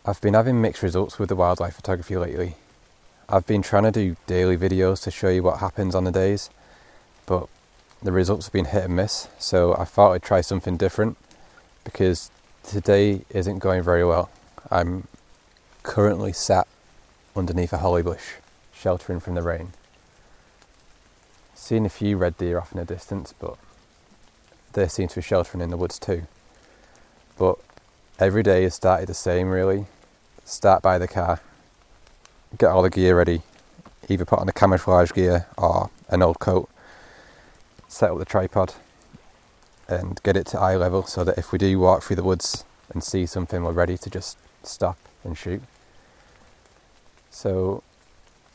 I've been having mixed results with the wildlife photography lately. I've been trying to do daily videos to show you what happens on the days, but the results have been hit and miss, so I thought I'd try something different because today isn't going very well. I'm currently sat underneath a holly bush, sheltering from the rain. Seen a few red deer off in the distance, but they seem to be sheltering in the woods too. But every day has started the same really. Start by the car, get all the gear ready, either put on the camouflage gear or an old coat, set up the tripod and get it to eye level so that if we do walk through the woods and see something, we're ready to just stop and shoot. So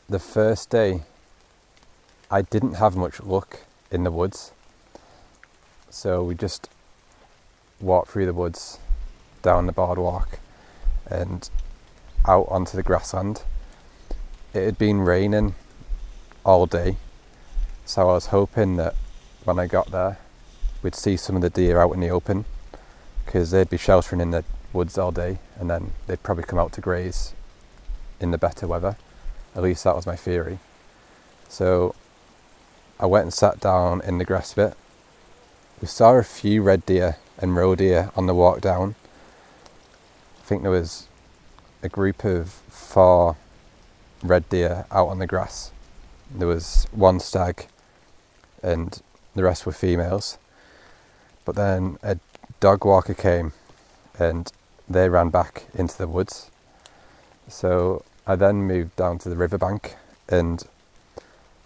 the first day I didn't have much luck in the woods, so we just walked through the woods, down the boardwalk and out onto the grassland. It had been raining all day, so I was hoping that when I got there we'd see some of the deer out in the open, because they'd be sheltering in the woods all day and then they'd probably come out to graze in the better weather. At least that was my theory. So I went and sat down in the grass bit. We saw a few red deer and roe deer on the walk down. I think there was a group of 4 red deer out on the grass. There was 1 stag and the rest were females. But then a dog walker came and they ran back into the woods. So I then moved down to the riverbank and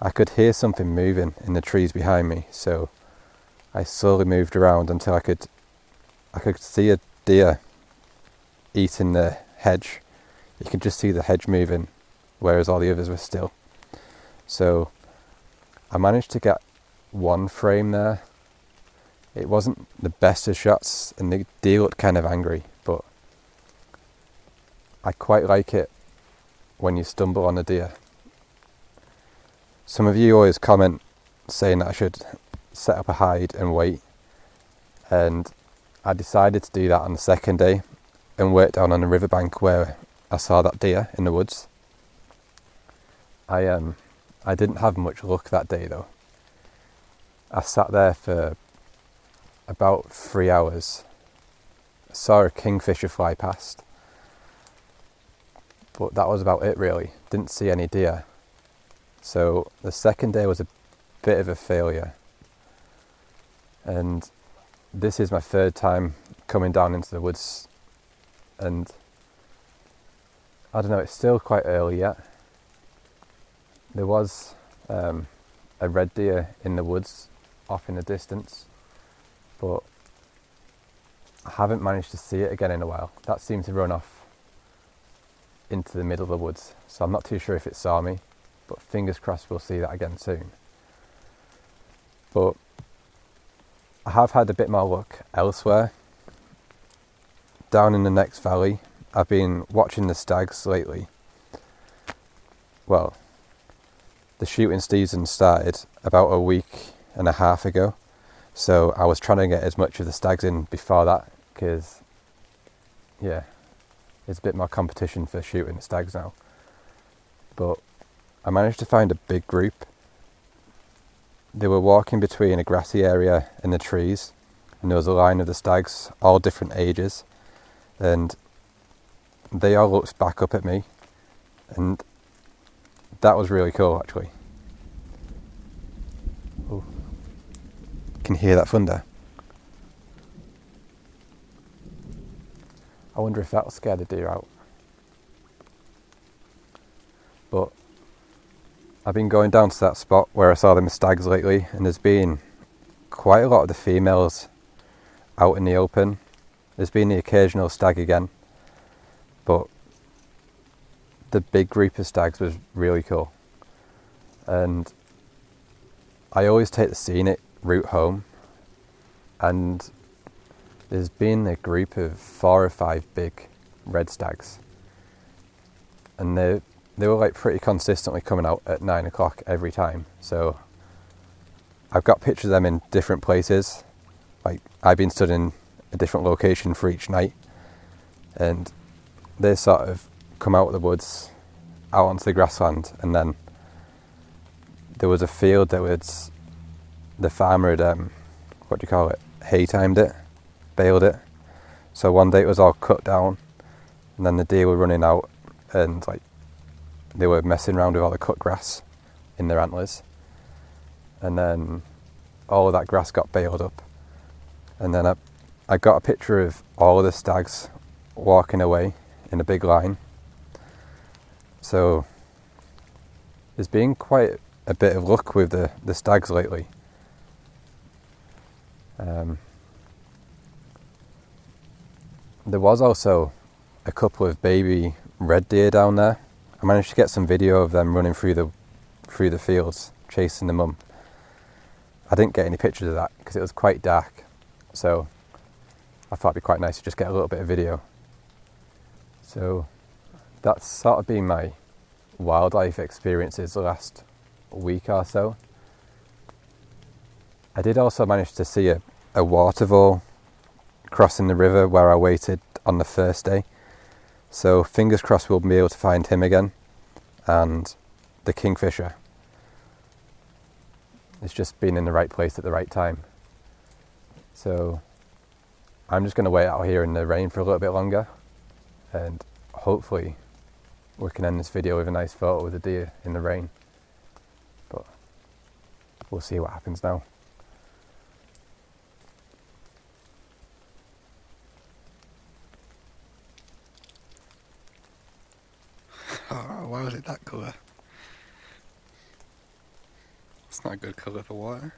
I could hear something moving in the trees behind me, so I slowly moved around until I could see a deer eating the hedge. You could just see the hedge moving, whereas all the others were still. So I managed to get 1 frame there. It wasn't the best of shots and the deer looked kind of angry, but I quite like it when you stumble on a deer. Some of you always comment saying that I should set up a hide and wait, and I decided to do that on the second day and wait down on the riverbank where I saw that deer in the woods. I didn't have much luck that day though. I sat there for about 3 hours. I saw a kingfisher fly past, but that was about it really. Didn't see any deer. So the second day was a bit of a failure. And this is my 3rd time coming down into the woods, and I don't know, it's still quite early yet. There was a red deer in the woods off in the distance, but I haven't managed to see it again in a while. That seemed to run off into the middle of the woods, so I'm not too sure if it saw me, but fingers crossed we'll see that again soon. But I have had a bit more luck elsewhere. Down in the next valley, I've been watching the stags lately. Well, the shooting season started about a week and a half ago, so I was trying to get as much of the stags in before that, because yeah, there's a bit more competition for shooting the stags now. But I managed to find a big group. They were walking between a grassy area and the trees, and there was a line of the stags, all different ages, and they all looked back up at me, and that was really cool actually. Oh, can you hear that thunder? I wonder if that'll scare the deer out. But I've been going down to that spot where I saw them stags lately, and there's been quite a lot of the females out in the open. There's been the occasional stag again, but the big group of stags was really cool. And I always take the scenic route home, and there's been a group of 4 or 5 big red stags, and they were like pretty consistently coming out at 9 o'clock every time. So I've got pictures of them in different places. Like I've been stood in a different location for each night, and they sort of come out of the woods, out onto the grassland, and then there was a field that was, the farmer had, what do you call it, hay timed it, baled it. So one day it was all cut down, and then the deer were running out, and like they were messing around with all the cut grass in their antlers, and then all of that grass got baled up, and then I got a picture of all of the stags walking away in a big line. So there's been quite a bit of luck with the stags lately. There was also a couple of baby red deer down there. I managed to get some video of them running through the fields, chasing the mum. I didn't get any pictures of that because it was quite dark, so I thought it'd be quite nice to just get a little bit of video. So that's sort of been my wildlife experiences the last week or so. I did also manage to see a water vole crossing the river where I waited on the first day. So fingers crossed we'll be able to find him again. And the kingfisher. It's just been in the right place at the right time. So I'm just going to wait out here in the rain for a little bit longer, and hopefully we can end this video with a nice photo of the deer in the rain. But we'll see what happens now. Oh, why was it that colour? It's not a good colour for water.